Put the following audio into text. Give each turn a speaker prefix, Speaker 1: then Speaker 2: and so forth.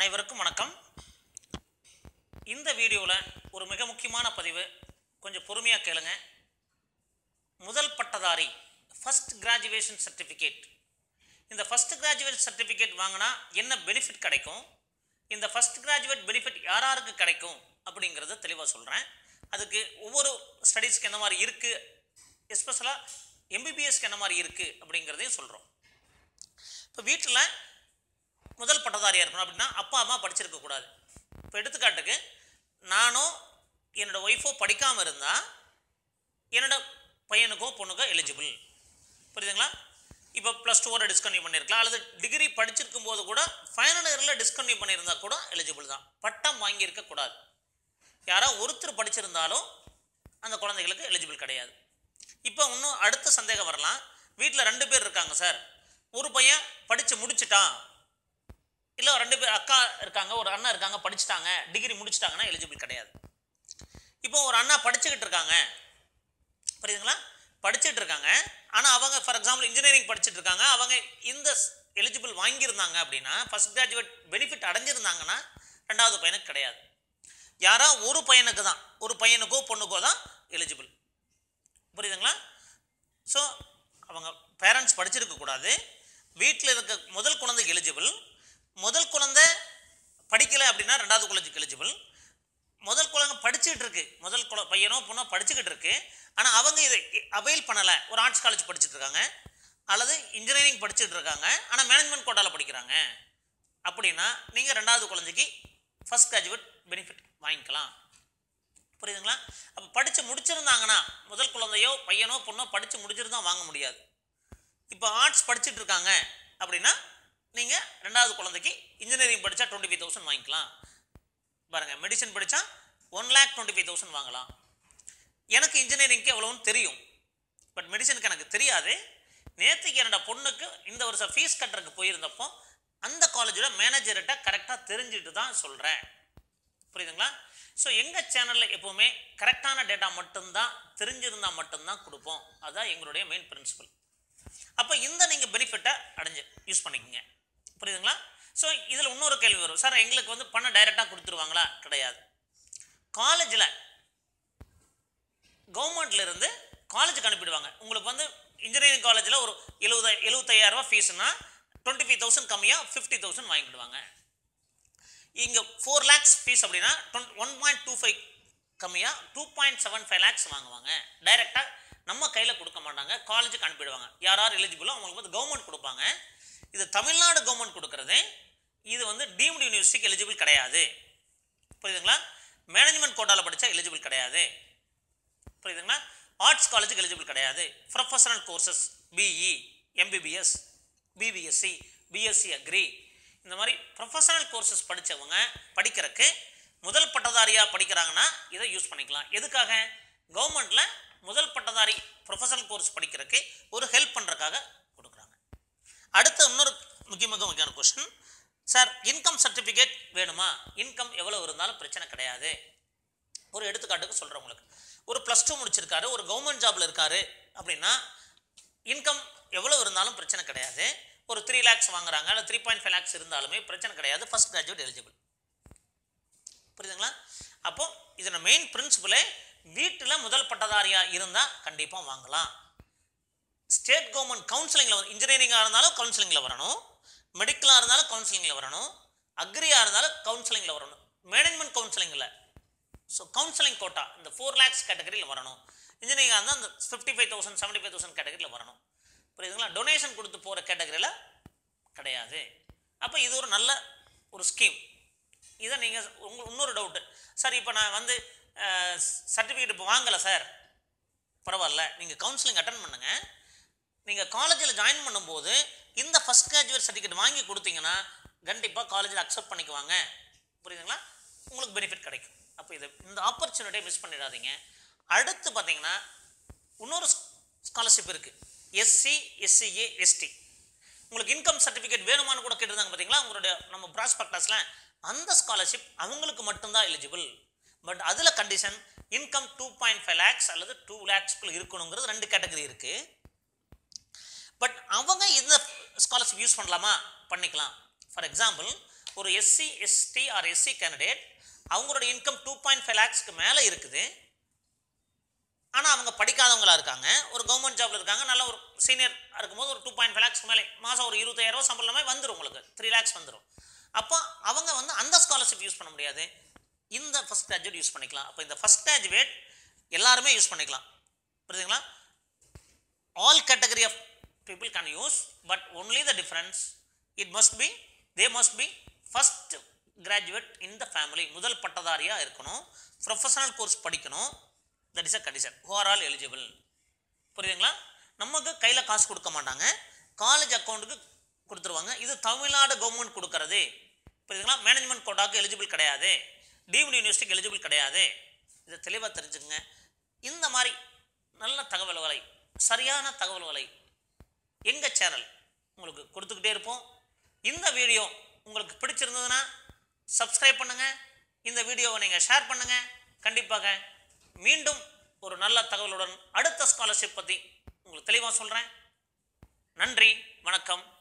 Speaker 1: அனைவருக்கும் வணக்கம். இந்த வீடியோவில் ஒரு மிக முக்கியமான பதிவு, கொஞ்சம் பொறுமையாக கேளுங்க. முதல் பட்டதாரி ஃபர்ஸ்ட் கிராஜுவேஷன் சர்டிஃபிகேட், இந்த ஃபர்ஸ்ட் கிராஜுவேட் சர்டிஃபிகேட் வாங்கினா என்ன பெனிஃபிட் கிடைக்கும், இந்த ஃபர்ஸ்ட் கிராஜுவேட் பெனிஃபிட் யாராருக்கு கிடைக்கும் அப்படிங்கிறத தெளிவாக சொல்கிறேன். அதுக்கு ஒவ்வொரு ஸ்டடீஸ்க்கு என்ன மாதிரி இருக்குது, எஸ்பெஷலாக எம்பிபிஎஸ்க்கு என்ன மாதிரி இருக்குது அப்படிங்கிறதையும் சொல்கிறோம். இப்போ வீட்டில் முதல் பட்டதாரியாக இருக்கணும் அப்படின்னா அப்பா அம்மா படிச்சிருக்கக்கூடாது. இப்போ எடுத்துக்காட்டுக்கு நானோ என்னோடய ஒய்ஃபோ படிக்காமல் இருந்தால் என்னோடய பையனுக்கோ பொண்ணுக்கோ எலிஜிபிள். புரியுதுங்களா? இப்போ +2 டிஸ்கன்டினியூ பண்ணியிருக்கலாம், அல்லது டிகிரி படிச்சிருக்கும் போது கூட ஃபைனல் இயரில் டிஸ்கன்டினியூ பண்ணியிருந்தா கூட எலிஜிபிள் தான். பட்டம் வாங்கியிருக்கக்கூடாது. யாரோ ஒருத்தர் படிச்சிருந்தாலும் அந்த குழந்தைகளுக்கு எலிஜிபிள் கிடையாது. இப்போ இன்னும் அடுத்த சந்தேகம் வரலாம். வீட்டில் 2 பேர் இருக்காங்க சார், ஒரு பையன் படித்து முடிச்சுட்டான், இல்லை 2 பேர் அக்கா இருக்காங்க, ஒரு அண்ணா இருக்காங்க, படிச்சுட்டாங்க, டிகிரி முடிச்சுட்டாங்கன்னா எலிஜிபிள் கிடையாது. இப்போ ஒரு அண்ணா படிச்சுக்கிட்டு இருக்காங்க, புரியுதுங்களா, படிச்சுட்டு இருக்காங்க, ஆனால் அவங்க ஃபார் எக்ஸாம்பிள் இன்ஜினியரிங் படிச்சுட்டு இருக்காங்க, அவங்க இந்த எலிஜிபிள் வாங்கியிருந்தாங்க அப்படின்னா, ஃபர்ஸ்ட் கிராஜுவேட் பெனிஃபிட் அடைஞ்சிருந்தாங்கன்னா 2வது பையனுக்கு கிடையாது. யாரா ஒரு பையனுக்கு தான், ஒரு பையனுக்கோ பொண்ணுக்கோ தான் எலிஜிபிள். புரியுதுங்களா? ஸோ அவங்க பேரண்ட்ஸ் படிச்சிருக்கக்கூடாது. வீட்டில் இருக்க முதல் குழந்தை எலிஜிபிள். முதல் குழந்தை படிக்கலை அப்படின்னா 2வது குழந்தைக்கு எலிஜிபிள். முதல் குழந்தை படிச்சுக்கிட்டு இருக்கு, முதல் பையனோ பொண்ணோ படிச்சுக்கிட்டு இருக்கு, ஆனால் அவங்க இதை அவைல் பண்ணலை. ஒரு ஆர்ட்ஸ் காலேஜ் படிச்சுட்டு இருக்காங்க, அல்லது இன்ஜினியரிங் படிச்சுட்டு இருக்காங்க, ஆனால் மேனேஜ்மெண்ட் கோட்டாவில் படிக்கிறாங்க அப்படின்னா நீங்கள் 2வது குழந்தைக்கு ஃபர்ஸ்ட் கிராஜுவேட் பெனிஃபிட் வாங்கிக்கலாம். புரியுதுங்களா? அப்போ படித்து முடிச்சிருந்தாங்கன்னா முதல் குழந்தையோ பையனோ பொண்ணோ படித்து முடிச்சிருந்தா வாங்க முடியாது. இப்போ ஆர்ட்ஸ் படிச்சுட்டு இருக்காங்க அப்படின்னா நீங்கள் 2வது குழந்தைக்கு இன்ஜினியரிங் படித்தா 25,000 வாங்கிக்கலாம். பாருங்கள், மெடிசன் படித்தா 1,25,000 வாங்கலாம். எனக்கு இன்ஜினியரிங்க்கு எவ்வளோன்னு தெரியும், பட் மெடிசனுக்கு எனக்கு தெரியாது. நேற்றுக்கு என்னோட பொண்ணுக்கு இந்த வருஷம் ஃபீஸ் கட்டுறதுக்கு போயிருந்தப்போ அந்த காலேஜோட மேனேஜர்கிட்ட கரெக்டாக தெரிஞ்சுட்டு தான் சொல்கிறேன். புரியுதுங்களா? ஸோ எங்கள் சேனலில் எப்போவுமே கரெக்டான டேட்டா மட்டும்தான், தெரிஞ்சிருந்தால் மட்டும்தான் கொடுப்போம். அதுதான் எங்களுடைய மெயின் பிரின்சிபல். அப்போ இந்த நீங்கள் பெனிஃபிட்டை அடைஞ்சு யூஸ் பண்ணிக்கோங்க. புரியுதுங்களா? ஸோ இதில் இன்னொரு கேள்வி வரும், சார் எங்களுக்கு பணம் டைரெக்டாக கொடுத்துருவாங்களா? கிடையாது. காலேஜில் கவர்மெண்ட்லேருந்து காலேஜுக்கு அனுப்பிடுவாங்க. உங்களுக்கு இன்ஜினியரிங் காலேஜில் ஒரு 75,000 ஃபீஸ்னா 25,000 கம்மியாக 50,000 வாங்கிடுவாங்க. இங்கே 4 lakhs ஃபீஸ் அப்படின்னா 1.25 கம்மியாக 2.75 lakhs வாங்குவாங்க. டைரெக்டாக நம்ம கையில் கொடுக்க மாட்டாங்க, காலேஜுக்கு அனுப்பிடுவாங்க. யார் எலிஜிபிளோ அவங்களுக்கு கவர்மெண்ட் கொடுப்பாங்க. இது தமிழ்நாடு கவர்மெண்ட் கொடுக்குறது. இது டீம்டு யூனிவர்சிட்டிக்கு எலிஜிபிள் கிடையாது. புரியுதுங்களா? மேனேஜ்மெண்ட் கோட்டாவில் படித்தா எலிஜிபிள் கிடையாது. புரியுதுங்களா? ஆர்ட்ஸ் காலேஜுக்கு எலிஜிபிள் கிடையாது. Professional courses BE, MBBS, BPSc, BSc agri, இந்த மாதிரி ப்ரொஃபஷனல் கோர்சஸ் படித்தவங்க படிக்கிறதுக்கு முதல் பட்டதாரியாக படிக்கிறாங்கன்னா இதை யூஸ் பண்ணிக்கலாம். எதுக்காக? கவர்மெண்ட்டில் முதல் பட்டதாரி ப்ரொஃபஷனல் கோர்ஸ் படிக்கிறதுக்கு ஒரு ஹெல்ப் பண்ணுறதுக்காக கொடுக்குறாங்க. அடுத்த இன்னொரு முக்கியமான கொஸ்டின், சார் இன்கம் சர்டிஃபிகேட் வேணுமா? இன்கம் எவ்வளோ இருந்தாலும் பிரச்சனை கிடையாது. ஒரு எடுத்துக்காட்டுக்கு சொல்கிறேன் உங்களுக்கு. ஒரு +2 முடிச்சிருக்காரு, ஒரு கவர்மெண்ட் ஜாபில் இருக்காரு அப்படின்னா இன்கம் எவ்வளோ இருந்தாலும் பிரச்சனை கிடையாது. ஒரு 3 lakhs வாங்குறாங்க, இல்லை 3.5 lakhs இருந்தாலுமே பிரச்சனை கிடையாது. First graduate eligible. புரியுதுங்களா? அப்போ இதோட மெயின் பிரின்சிபலே, வீட்டில் முதல் பட்டதாரியாக இருந்தால் கண்டிப்பாக வாங்கலாம். ஸ்டேட் கவர்மெண்ட் கவுன்சிலிங்கில் இன்ஜினியரிங்காக இருந்தாலும் கவுன்சிலிங்கில் வரணும், மெடிக்கலாக இருந்தாலும் கவுன்சிலிங்கில் வரணும், அக்ரியாக இருந்தாலும் கவுன்சிலிங்கில் வரணும், மேனேஜ்மெண்ட் கவுன்சிலிங்கில். ஸோ கவுன்சிலிங் கோட்டா இந்த 4 lakhs கேட்டகரியில் வரணும். இன்ஜினியரிங்காக இருந்தால் அந்த 55,000 75,000 கேட்டகரியில் வரணும். புரியுதுங்களா? டொனேஷன் கொடுத்து போகிற கேட்டகரியில் கிடையாது. அப்போ இது ஒரு நல்ல ஒரு ஸ்கீம். இதை நீங்கள் இன்னொரு டவுட்டு, சார் இப்போ நான் சர்டிஃபிகேட் இப்போ வாங்கலை சார், பரவாயில்ல, நீங்கள் கவுன்சிலிங் அட்டன் பண்ணுங்கள். நீங்கள் காலேஜில் ஜாயின் பண்ணும்போது இந்த ஃபர்ஸ்ட் கிராஜுவேட் சர்டிஃபிகேட் வாங்கி கொடுத்தீங்கன்னா கண்டிப்பாக காலேஜில் அக்செப்ட் பண்ணிக்குவாங்க. புரியுதுங்களா? உங்களுக்கு பெனிஃபிட் கிடைக்கும். அப்போ இந்த ஆப்பர்ச்சுனிட்டியை மிஸ் பண்ணிடாதீங்க. அடுத்து பார்த்தீங்கன்னா இன்னொரு ஸ்காலர்ஷிப் இருக்குது, எஸ்சி, எஸ்சிஏ, எஸ்டி. உங்களுக்கு இன்கம் சர்டிஃபிகேட் வேணுமான்னு கூட கேட்டிருந்தாங்க பார்த்தீங்களா உங்களுடைய நம்ம ப்ராஸ்பெக்டஸில். அந்த ஸ்காலர்ஷிப் அவங்களுக்கு மட்டும்தான் எலிஜிபிள். பட் அதில் கண்டிஷன் இன்கம் 2.5 lakhs அல்லது 2 lakhs இருக்கணுங்கிறது 2 கேட்டகரி இருக்குது. பட் அவங்க இந்த ஸ்காலர்ஷிப் யூஸ் பண்ணலாமா? பண்ணிக்கலாம். ஃபார் எக்ஸாம்பிள், ஒரு SC ST or SC candidate அவங்களோட இன்கம் 2.5 lakhsக்கு மேலே இருக்குது, ஆனால் அவங்க படிக்காதவங்களா இருக்காங்க, ஒரு கவர்மெண்ட் ஜாப்ல இருக்காங்க, நல்ல ஒரு சீனியர் இருக்கும்போது ஒரு 2.5 lakhsக்கு மேலே மாதம் ஒரு 25,000 சம்பளமே வந்துடும், உங்களுக்கு 3 lakhs வந்துடும். அப்போ அவங்க வந்து அந்த ஸ்காலர்ஷிப் யூஸ் பண்ண முடியாது, இந்த ஃபஸ்ட் கிராஜுவேட் யூஸ் பண்ணிக்கலாம். அப்போ இந்த ஃபஸ்ட் கிராஜுவேட் எல்லாருமே யூஸ் பண்ணிக்கலாம், புரியுதுங்களா? All category of people can use, but only the difference they must be first graduate in the family. முதல் பட்டதாரியாக இருக்கணும், ப்ரொஃபஷனல் கோர்ஸ் படிக்கணும். That is a condition. Who are all eligible. புரியுதுங்களா? நமக்கு கையில் காசு கொடுக்க மாட்டாங்க, காலேஜ் அக்கௌண்ட்டுக்கு கொடுத்துருவாங்க. இது தமிழ்நாடு கவர்மெண்ட் கொடுக்கறது, புரியுதுங்களா? மேனேஜ்மெண்ட் கோட்டாக்கு எலிஜிபிள் கிடையாது, டீம்டு யூனிவர்சிட்டிக்கு எலிஜிபிள் கிடையாது. இதை தெளிவாக தெரிஞ்சுக்கங்க. இந்த மாதிரி நல்ல தகவல்களை, சரியான தகவல்களை எங்கள் சேனல் உங்களுக்கு கொடுத்துக்கிட்டே இருப்போம். இந்த வீடியோ உங்களுக்கு பிடிச்சிருந்ததுன்னா சப்ஸ்கிரைப் பண்ணுங்கள், இந்த வீடியோவை நீங்கள் ஷேர் பண்ணுங்கள். கண்டிப்பாக மீண்டும் ஒரு நல்ல தகவலுடன் அடுத்த ஸ்காலர்ஷிப் பற்றி உங்களுக்கு தெளிவாக சொல்கிறேன். நன்றி, வணக்கம்.